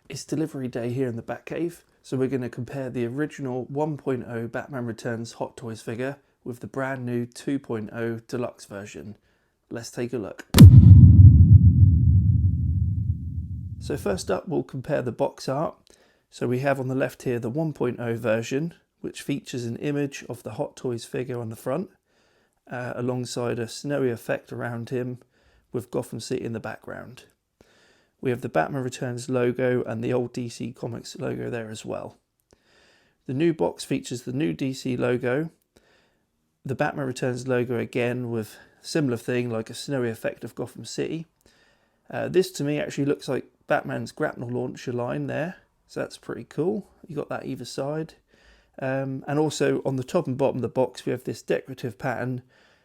It's delivery day here in the Batcave, so we're going to compare the original 1.0 Batman Returns Hot Toys figure with the brand new 2.0 deluxe version. Let's take a look. So first up, we'll compare the box art. So we have on the left here the 1.0 version, which features an image of the Hot Toys figure on the front, alongside a snowy effect around him with Gotham City in the background. We have the Batman Returns logo and the old DC Comics logo there as well. The new box features the new DC logo, the Batman Returns logo again with a similar thing like a snowy effect of Gotham City. This to me actually looks like Batman's grapnel launcher line there, so that's pretty cool. You got that either side. And also on the top and bottom of the box we have this decorative pattern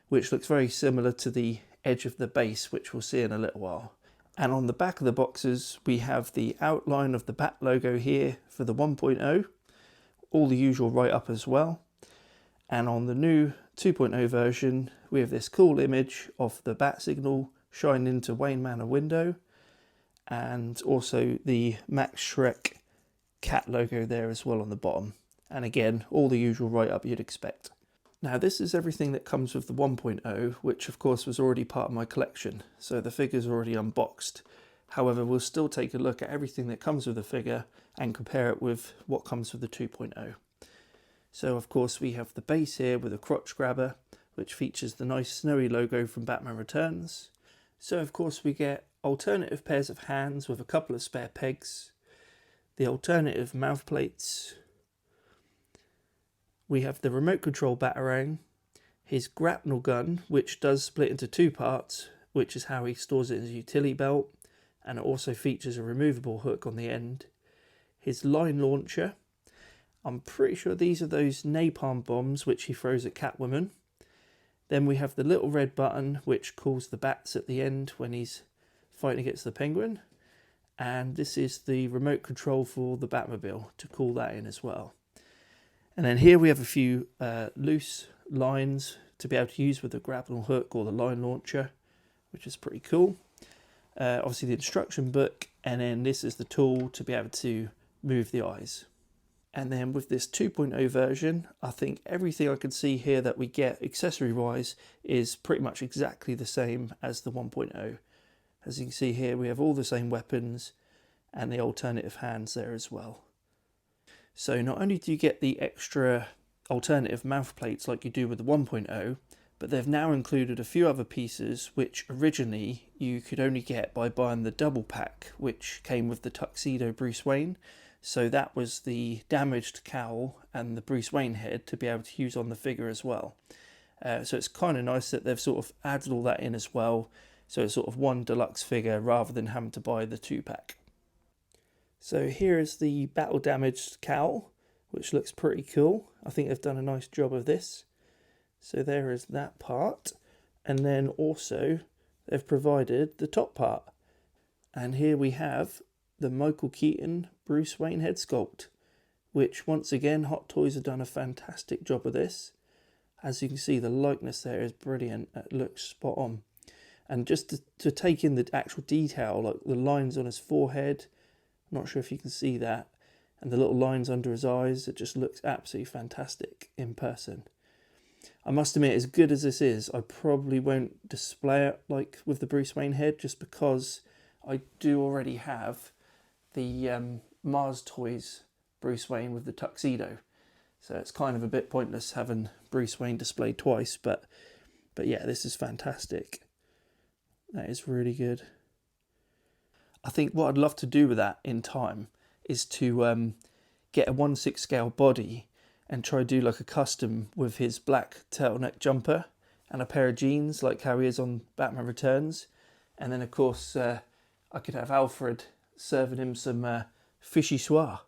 which looks very similar to the edge of the base, which we'll see in a little while. And on the back of the boxes we have the outline of the Bat logo here for the 1.0, all the usual write-up as well. And on the new 2.0 version we have this cool image of the bat signal shining into Wayne Manor window, and also the Max Schreck cat logo there as well on the bottom. And again, all the usual write-up you'd expect. Now this is everything that comes with the 1.0, which of course was already part of my collection, so the figure's already unboxed. However, we'll still take a look at everything that comes with the figure and compare it with what comes with the 2.0. So of course we have the base here with a crotch grabber, which features the nice snowy logo from Batman Returns. So of course we get alternative pairs of hands with a couple of spare pegs, the alternative mouth plates. We have the remote control Batarang, his grapnel gun, which does split into two parts, which is how he stores it in his utility belt, and it also features a removable hook on the end. His line launcher, I'm pretty sure these are those napalm bombs which he throws at Catwoman. Then we have the little red button which calls the bats at the end when he's fighting against the Penguin. And this is the remote control for the Batmobile to call that in as well. And then here we have a few loose lines to be able to use with the grapnel hook or the line launcher, which is pretty cool. Obviously the instruction book, and then this is the tool to be able to move the eyes. And then with this 2.0 version, I think everything I can see here that we get accessory wise is pretty much exactly the same as the 1.0. As you can see here, we have all the same weapons and the alternative hands there as well. So not only do you get the extra alternative mouth plates like you do with the 1.0, but they've now included a few other pieces which originally you could only get by buying the double pack, which came with the tuxedo Bruce Wayne. So that was the damaged cowl and the Bruce Wayne head to be able to use on the figure as well. So it's kind of nice that they've sort of added all that in as well. So it's sort of one deluxe figure rather than having to buy the 2-pack. So here is the battle damaged cowl, which looks pretty cool. I think they've done a nice job of this. So there is that part. And then also they've provided the top part. And here we have the Michael Keaton Bruce Wayne head sculpt, which once again Hot Toys have done a fantastic job of this. As you can see, the likeness there is brilliant. It looks spot on. And just to take in the actual detail, like the lines on his forehead, not sure if you can see that, and the little lines under his eyes, it just looks absolutely fantastic in person. I must admit, as good as this is, I probably won't display it like with the Bruce Wayne head, just because I do already have the Mars Toys Bruce Wayne with the tuxedo. So it's kind of a bit pointless having Bruce Wayne displayed twice, but yeah, this is fantastic. That is really good. I think what I'd love to do with that in time is to get a 1/6 scale body and try to do like a custom with his black turtleneck jumper and a pair of jeans like how he is on Batman Returns. And then of course I could have Alfred serving him some fishy soir.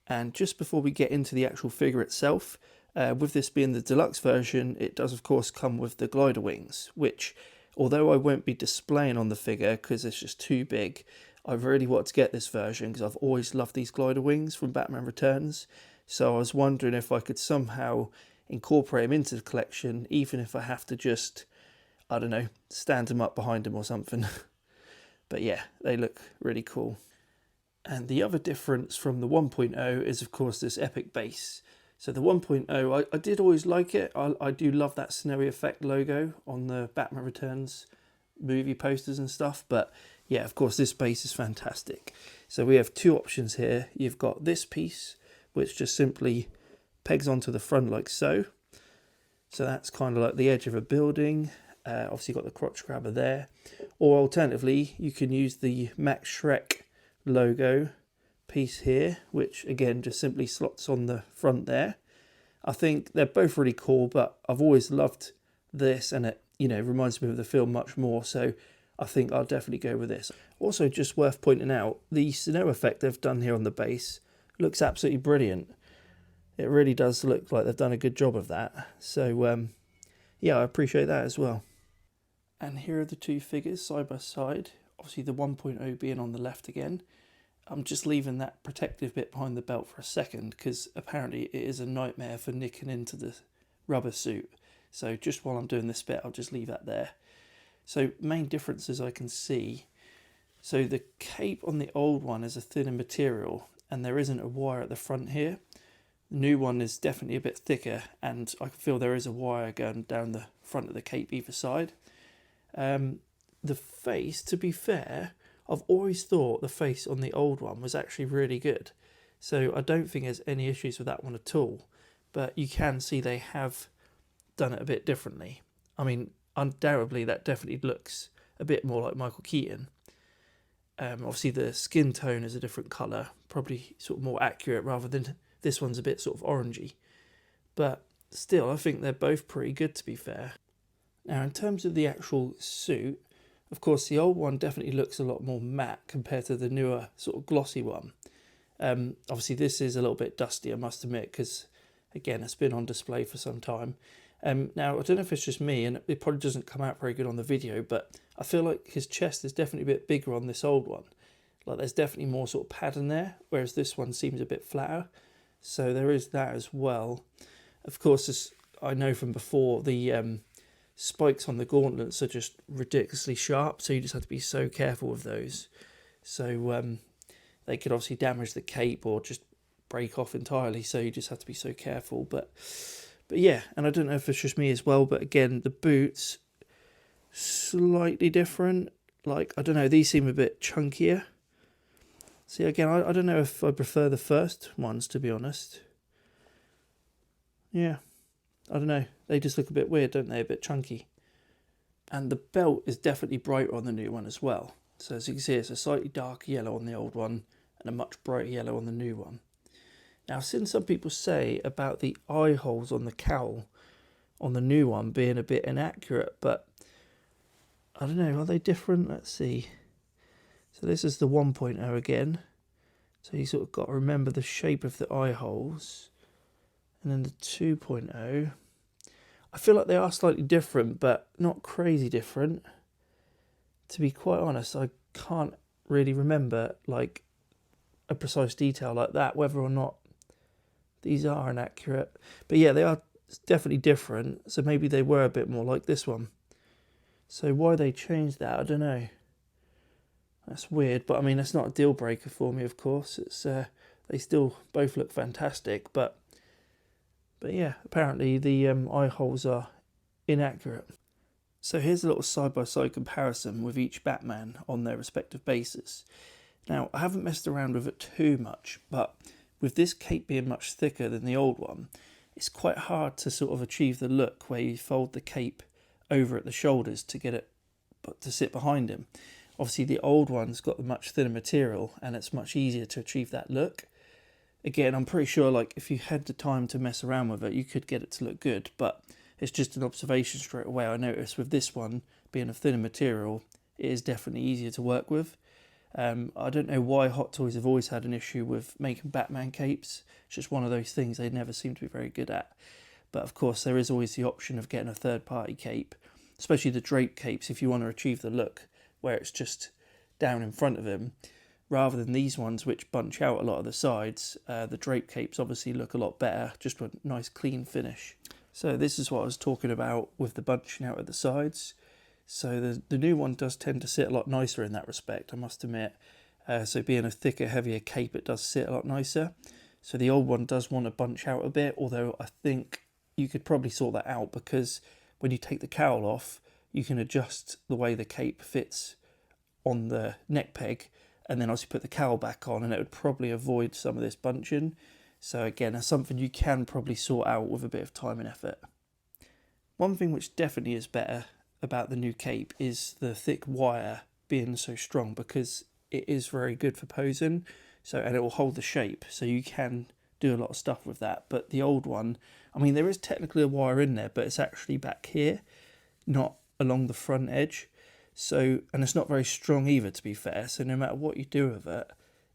And just before we get into the actual figure itself, with this being the deluxe version, it does of course come with the glider wings, which although I won't be displaying on the figure because it's just too big, I really want to get this version because I've always loved these glider wings from Batman Returns. So I was wondering if I could somehow incorporate them into the collection, even if I have to just, I don't know, stand them up behind him or something. But yeah, they look really cool. And the other difference from the 1.0 is, of course, this epic base. So the 1.0, I did always like it. I do love that snowy effect logo on the Batman Returns movie posters and stuff. But yeah, of course, this base is fantastic. So we have two options here. You've got this piece, which just simply pegs onto the front like so. So that's kind of like the edge of a building. Obviously got the crotch grabber there. Or alternatively, you can use the Max Shrek logo piece here, which again just simply slots on the front there. I think they're both really cool, but I've always loved this, and it, you know, reminds me of the film much more, so I think I'll definitely go with this. Also, just worth pointing out, the snow effect they've done here on the base looks absolutely brilliant. It really does look like they've done a good job of that. So yeah, I appreciate that as well. And here are the two figures side by side. Obviously the 1.0 being on the left again. I'm just leaving that protective bit behind the belt for a second, because apparently it is a nightmare for nicking into the rubber suit. So just while I'm doing this bit, I'll just leave that there. So main differences I can see. So the cape on the old one is a thinner material, and there isn't a wire at the front here. The new one is definitely a bit thicker, and I can feel there is a wire going down the front of the cape either side. The face, to be fair, I've always thought the face on the old one was actually really good. So I don't think there's any issues with that one at all. But you can see they have done it a bit differently. I mean, undoubtedly that definitely looks a bit more like Michael Keaton. Obviously the skin tone is a different colour, probably sort of more accurate, rather than this one's a bit sort of orangey. But still, I think they're both pretty good, to be fair. Now, in terms of the actual suit, of course, the old one definitely looks a lot more matte compared to the newer sort of glossy one. Obviously, this is a little bit dusty, I must admit, because, again, it's been on display for some time. Now, I don't know if it's just me, and it probably doesn't come out very good on the video, but I feel like his chest is definitely a bit bigger on this old one. Like, there's definitely more sort of padding there, whereas this one seems a bit flatter. So there is that as well. Of course, as I know from before, the spikes on the gauntlets are just ridiculously sharp, so you just have to be so careful with those. So they could obviously damage the cape or just break off entirely, so you just have to be so careful. But yeah, and I don't know if it's just me as well, but again, the boots, slightly different. Like, I don't know, these seem a bit chunkier. See, again, I don't know if I prefer the first ones, to be honest. Yeah, I don't know. They just look a bit weird, don't they? A bit chunky. And the belt is definitely brighter on the new one as well. So as you can see, it's a slightly darker yellow on the old one and a much brighter yellow on the new one. Now, I've seen some people say about the eye holes on the cowl on the new one being a bit inaccurate, but I don't know, are they different? Let's see. So this is the 1.0 again. So you sort of got to remember the shape of the eye holes. And then the 2.0. I feel like they are slightly different, but not crazy different. To be quite honest, I can't really remember like a precise detail like that, whether or not these are inaccurate. But yeah, they are definitely different. So maybe they were a bit more like this one. So why they changed that, I don't know. That's weird, but I mean, that's not a deal breaker for me, of course. It's they still both look fantastic, but yeah, apparently the eye holes are inaccurate. So here's a little side-by-side comparison with each Batman on their respective bases. Now, I haven't messed around with it too much, but with this cape being much thicker than the old one, it's quite hard to sort of achieve the look where you fold the cape over at the shoulders to get it to sit behind him. Obviously, the old one's got the much thinner material, and it's much easier to achieve that look. Again, I'm pretty sure like if you had the time to mess around with it, you could get it to look good, but it's just an observation straight away. I noticed with this one being a thinner material, it is definitely easier to work with. I don't know why Hot Toys have always had an issue with making Batman capes. It's just one of those things they never seem to be very good at. But of course, there is always the option of getting a third-party cape, especially the drape capes, if you want to achieve the look where it's just down in front of him, rather than these ones which bunch out a lot of the sides. The drape capes obviously look a lot better, just a nice clean finish. So this is what I was talking about with the bunching out at the sides. So the new one does tend to sit a lot nicer in that respect, I must admit. So being a thicker, heavier cape, it does sit a lot nicer. So the old one does want to bunch out a bit, although I think you could probably sort that out, because when you take the cowl off, you can adjust the way the cape fits on the neck peg, and then also put the cowl back on, and it would probably avoid some of this bunching. So again, that's something you can probably sort out with a bit of time and effort. One thing which definitely is better about the new cape is the thick wire being so strong, because it is very good for posing. So, and it will hold the shape, so you can do a lot of stuff with that. But the old one, I mean, there is technically a wire in there, but it's actually back here, not along the front edge. So, and it's not very strong either, to be fair. So no matter what you do with it,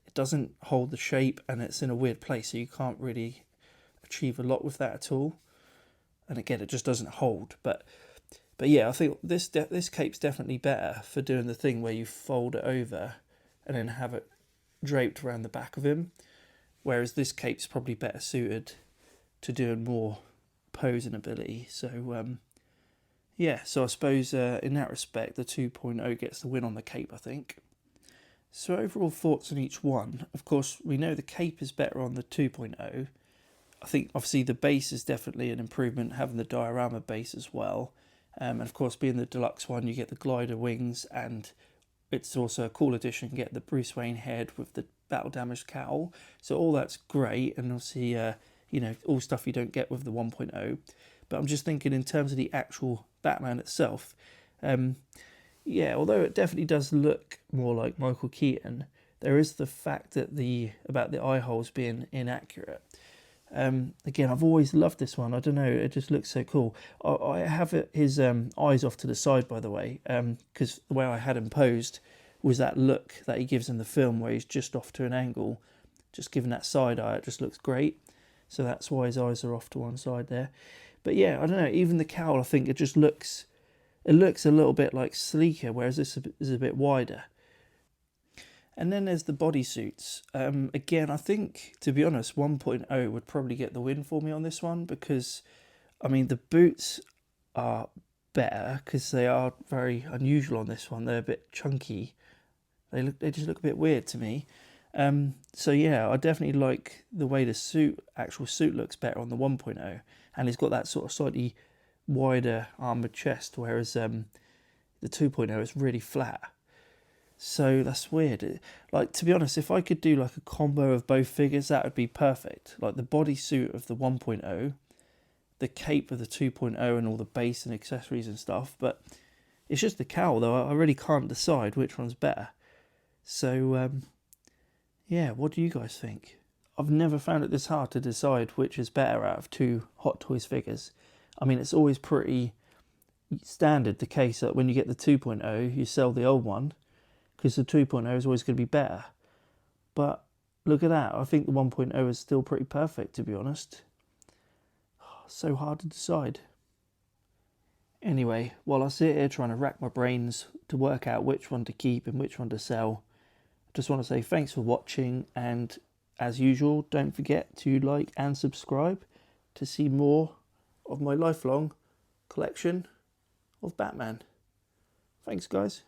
it doesn't hold the shape, and it's in a weird place, so you can't really achieve a lot with that at all. And again, it just doesn't hold. But yeah, I think this cape's definitely better for doing the thing where you fold it over and then have it draped around the back of him, whereas this cape's probably better suited to doing more posing ability. So yeah, so I suppose in that respect the 2.0 gets the win on the cape, I think. So overall thoughts on each one. Of course, we know the cape is better on the 2.0. I think obviously the base is definitely an improvement, having the diorama base as well. And of course, being the deluxe one, you get the glider wings, and it's also a cool addition, get the Bruce Wayne head with the battle damaged cowl. So all that's great, and obviously, you know, all stuff you don't get with the 1.0. But I'm just thinking in terms of the actual Batman itself. Yeah, although it definitely does look more like Michael Keaton, there is the fact that about the eye holes being inaccurate. Again, I've always loved this one. I don't know, it just looks so cool. I have his eyes off to the side, by the way, because the way I had him posed was that look that he gives in the film where he's just off to an angle, just giving that side eye. It just looks great. So that's why his eyes are off to one side there. But yeah, I don't know, even the cowl, I think it just looks, a little bit like sleeker, whereas this is a bit wider. And then there's the bodysuits. Again, I think, to be honest, 1.0 would probably get the win for me on this one, because, I mean, the boots are better because they are very unusual on this one. They're a bit chunky. They just look a bit weird to me. So yeah, I definitely like the way the actual suit looks better on the 1.0, and it's got that sort of slightly wider armoured chest, whereas the 2.0 is really flat. So that's weird. Like, to be honest, if I could do like a combo of both figures, that would be perfect. Like the bodysuit of the 1.0, the cape of the 2.0, and all the base and accessories and stuff. But it's just the cowl, though. I really can't decide which one's better. So yeah, what do you guys think? I've never found it this hard to decide which is better out of two Hot Toys figures. I mean, it's always pretty standard the case that when you get the 2.0, you sell the old one, because the 2.0 is always going to be better. But look at that. I think the 1.0 is still pretty perfect, to be honest. So hard to decide. Anyway, while I sit here trying to rack my brains to work out which one to keep and which one to sell, I just want to say thanks for watching, and as usual, don't forget to like and subscribe to see more of my lifelong collection of Batman. Thanks, guys.